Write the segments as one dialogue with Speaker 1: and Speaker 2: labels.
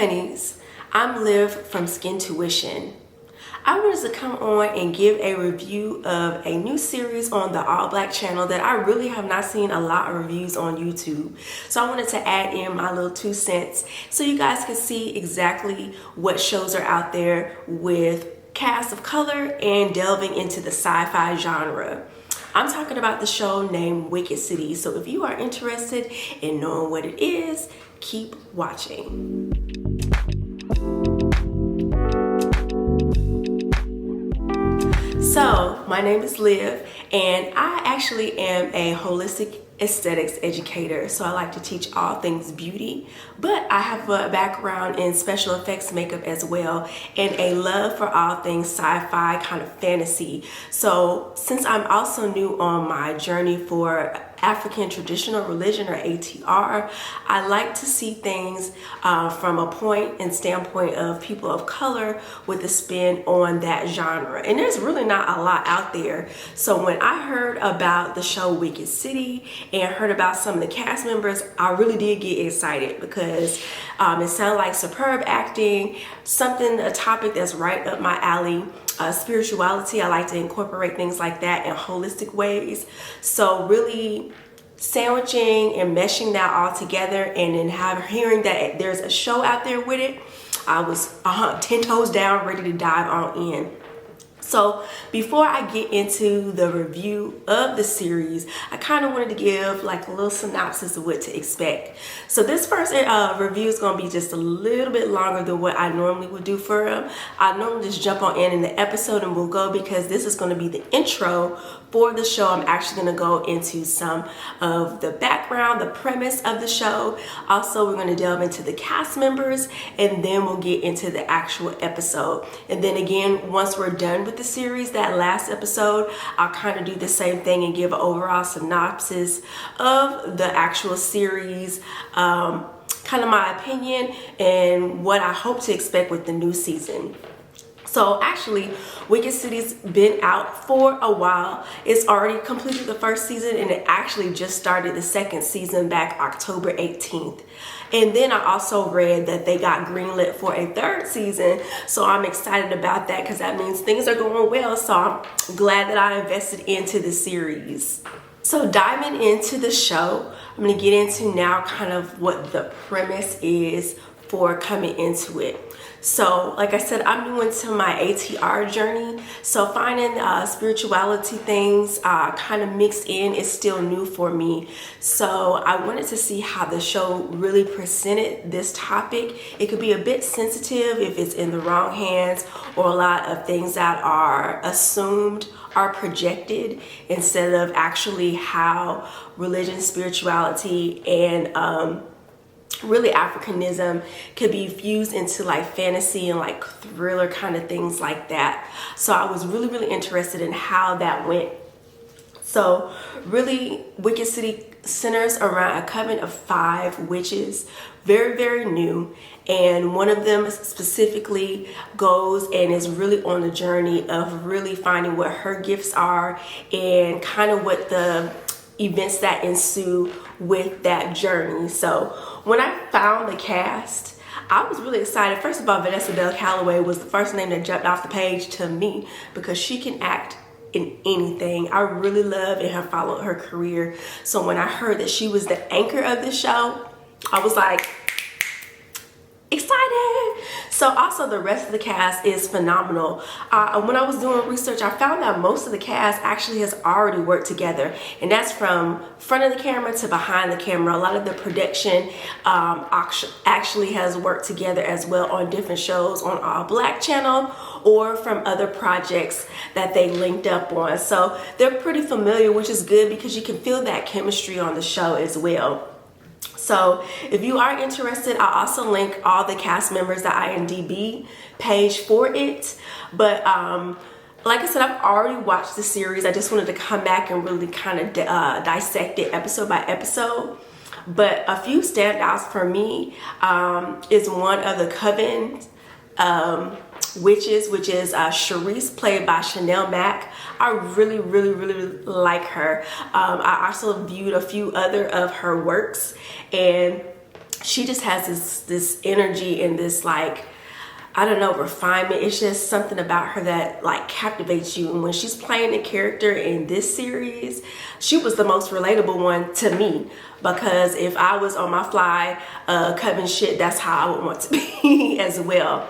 Speaker 1: honeys, I'm Liv from Skintuition. I wanted to come on and give a review of a new series on the All Black channel that I really have not seen a lot of reviews on YouTube. So I wanted to add in my little 2 cents so you guys can see exactly what shows are out there with cast of color and delving into the sci-fi genre. I'm talking about the show named Wicked City. So if you are interested in knowing what it is, keep watching. So my name is Liv, and I actually am a holistic aesthetics educator. So I like to teach all things beauty, but I have a background in special effects makeup as well, and a love for all things sci-fi, kind of fantasy. So since I'm also new on my journey for African traditional religion, or ATR, I like to see things from a point and standpoint of people of color with a spin on that genre. And there's really not a lot out there. So when I heard about the show Wicked City and heard about some of the cast members, I really did get excited because it sounded like superb acting, a topic that's right up my alley. Spirituality, I like to incorporate things like that in holistic ways. So really sandwiching and meshing that all together, and then hearing that there's a show out there with it, I was 10 toes down, ready to dive on in. So before I get into the review of the series, I kind of wanted to give like a little synopsis of what to expect. So this first review is going to be just a little bit longer than what I normally would do for them. I normally just jump on in the episode and we'll go, because this is going to be the intro for the show. I'm actually going to go into some of the background, the premise of the show. Also, we're going to delve into the cast members, and then we'll get into the actual episode. And then again, once we're done with the series, that last episode, I'll kind of do the same thing and give an overall synopsis of the actual series, kind of my opinion and what I hope to expect with the new season. So actually, Wicked City's been out for a while. It's already completed the first season, and it actually just started the second season back October 18th. And then I also read that they got greenlit for a third season. So I'm excited about that, because that means things are going well. So I'm glad that I invested into the series. So diving into the show, I'm going to get into now kind of what the premise is for coming into it. So like I said, I'm new into my ATR journey. So finding spirituality things kind of mixed in is still new for me. So I wanted to see how the show really presented this topic. It could be a bit sensitive if it's in the wrong hands, or a lot of things that are assumed are projected instead of actually how religion, spirituality, and really Africanism could be fused into like fantasy and like thriller kind of things like that. So I was really interested in how that went. So really, Wicked City centers around a coven of 5 witches, very new, and one of them specifically goes and is really on the journey of really finding what her gifts are and kind of what the events that ensue with that journey. So when I found the cast, I was really excited. First of all, Vanessa Bell Calloway was the first name that jumped off the page to me, because she can act in anything. I really love and have followed her career. So when I heard that she was the anchor of the show, I was like excited. So also the rest of the cast is phenomenal. When I was doing research, I found that most of the cast actually has already worked together, and that's from front of the camera to behind the camera. A lot of the production actually has worked together as well on different shows on All Black channel, or from other projects that they linked up on. So they're pretty familiar, which is good because you can feel that chemistry on the show as well. So if you are interested, I'll also link all the cast members, the IMDb page for it. But like I said, I've already watched the series. I just wanted to come back and really kind of dissect it episode by episode. But a few standouts for me is one of the coven witches, which is Charisse, played by Chanel Mack. I really like her. I also viewed a few other of her works, and she just has this energy and this, like, I don't know, refinement. It's just something about her that like captivates you. And when she's playing the character in this series, she was the most relatable one to me, because if I was on my fly Coven shit, that's how I would want to be as well.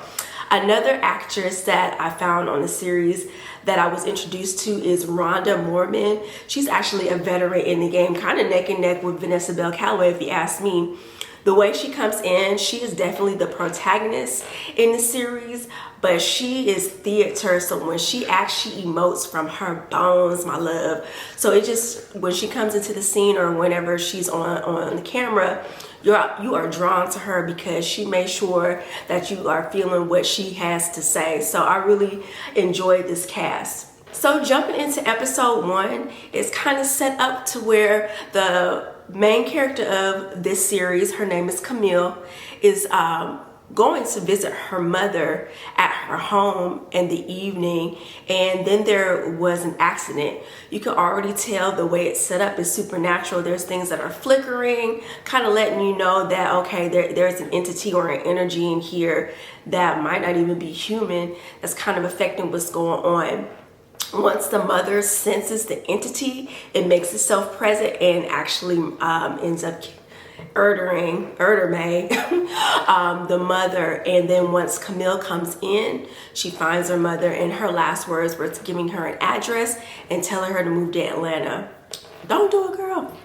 Speaker 1: Another actress that I found on the series that I was introduced to is Rhonda Mormon. She's actually a veteran in the game, kind of neck and neck with Vanessa Bell Calloway, if you ask me. The way she comes in, she is definitely the protagonist in the series, but she is theater. So when she acts, she emotes from her bones, my love. So it just, when she comes into the scene or whenever she's on the camera, you are drawn to her because she makes sure that you are feeling what she has to say. So I really enjoyed this cast. So jumping into episode 1, it's kind of set up to where the main character of this series, her name is Camille, is going to visit her mother at her home in the evening, and then there was an accident. You can already tell the way it's set up is supernatural. There's things that are flickering, kind of letting you know that, okay, there's an entity or an energy in here that might not even be human that's kind of affecting what's going on. Once the mother senses the entity, it makes itself present and actually ends up murdering the mother. And then once Camille comes in, she finds her mother, and her last words were giving her an address and telling her to move to Atlanta. Don't do it, girl.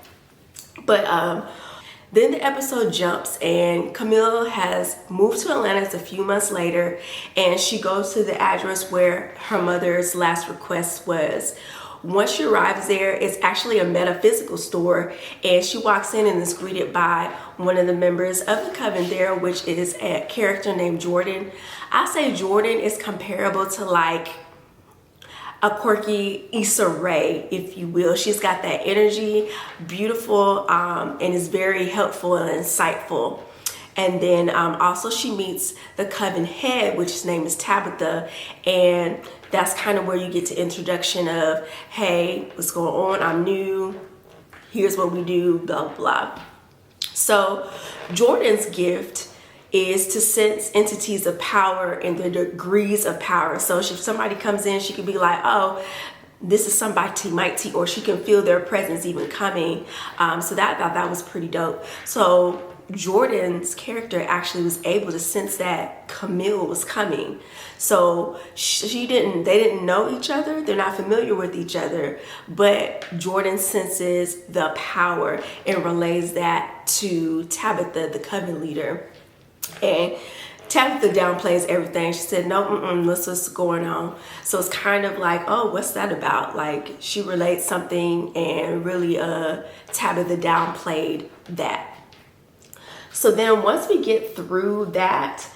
Speaker 1: But then the episode jumps and Camille has moved to Atlanta. It's a few months later, and she goes to the address where her mother's last request was. Once she arrives there, it's actually a metaphysical store, and she walks in and is greeted by one of the members of the Coven there, which is a character named Jordan. I say Jordan is comparable to like a quirky Issa Rae, if you will. She's got that energy, beautiful, and is very helpful and insightful. And then also she meets the Coven head, which his name is Tabitha, and that's kind of where you get the introduction of, hey, what's going on? I'm new. Here's what we do, blah, blah. So Jordan's gift is to sense entities of power and the degrees of power. So if somebody comes in, she could be like, oh, this is somebody mighty, or she can feel their presence even coming. So that was pretty dope. So Jordan's character actually was able to sense that Camille was coming. So they didn't know each other. They're not familiar with each other, but Jordan senses the power and relays that to Tabitha, the Coven leader. And Tabitha downplays everything. She said, no, that's what's going on. So it's kind of like, oh, what's that about? Like, she relates something, and really Tabitha downplayed that. So then once we get through that,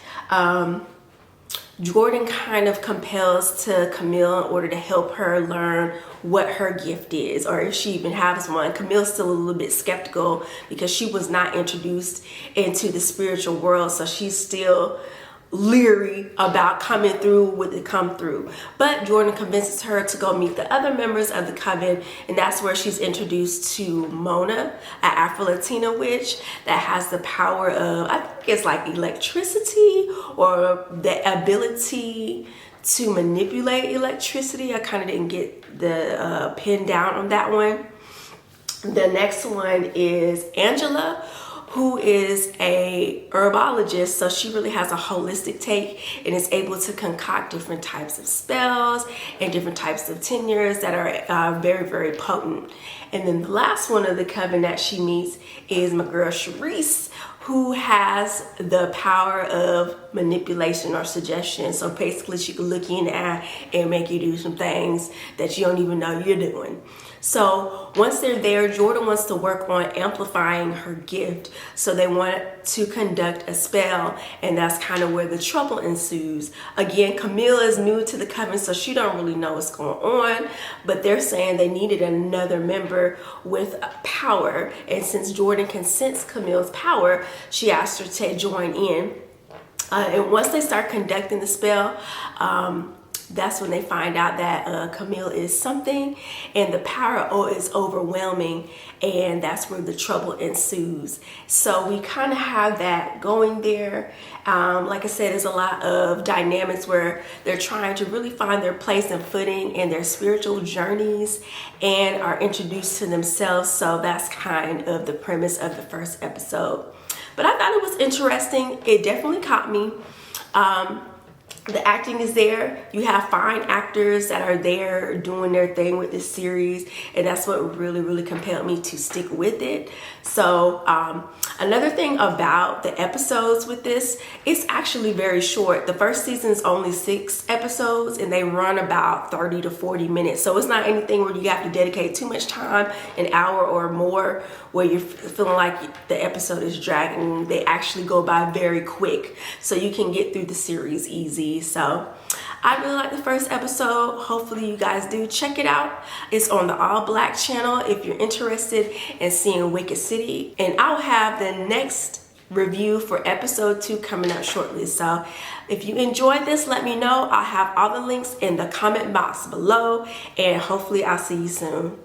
Speaker 1: Jordan kind of compels to Camille in order to help her learn what her gift is, or if she even has one. Camille's still a little bit skeptical because she was not introduced into the spiritual world, so she's still leery about coming through what they come through. But Jordan convinces her to go meet the other members of the Coven, and that's where she's introduced to Mona, an Afro-Latina witch that has the power of, I think it's like electricity, or the ability to manipulate electricity. I kind of didn't get the pin down on that one. The next one is Angela, who is a herbologist, so she really has a holistic take and is able to concoct different types of spells and different types of tenures that are very, very potent. And then the last one of the Coven that she meets is my girl Charisse, who has the power of manipulation or suggestion. So basically she can look you in the eye and make you do some things that you don't even know you're doing. So once they're there, Jordan wants to work on amplifying her gift. So they want to conduct a spell, and that's kind of where the trouble ensues. Again, Camille is new to the Coven, so she don't really know what's going on, but they're saying they needed another member with power. And since Jordan can sense Camille's power, she asked her to join in. And once they start conducting the spell, that's when they find out that Camille is something, and the power is overwhelming, and that's where the trouble ensues. So we kind of have that going there. Like I said, there's a lot of dynamics where they're trying to really find their place and footing in their spiritual journeys and are introduced to themselves. So that's kind of the premise of the first episode. But I thought it was interesting. It definitely caught me. The acting is there. You have fine actors that are there doing their thing with this series, and that's what really compelled me to stick with it. So another thing about the episodes with this, it's actually very short. The first season is only 6 episodes, and they run about 30 to 40 minutes. So it's not anything where you have to dedicate too much time, an hour or more, where you're feeling like the episode is dragging. They actually go by very quick, so you can get through the series easy. So I really like the first episode. Hopefully you guys do check it out. It's on the All Black channel if you're interested in seeing Wicked City. And I'll have the next review for episode 2 coming up shortly. So if you enjoyed this, let me know. I'll have all the links in the comment box below, and hopefully I'll see you soon.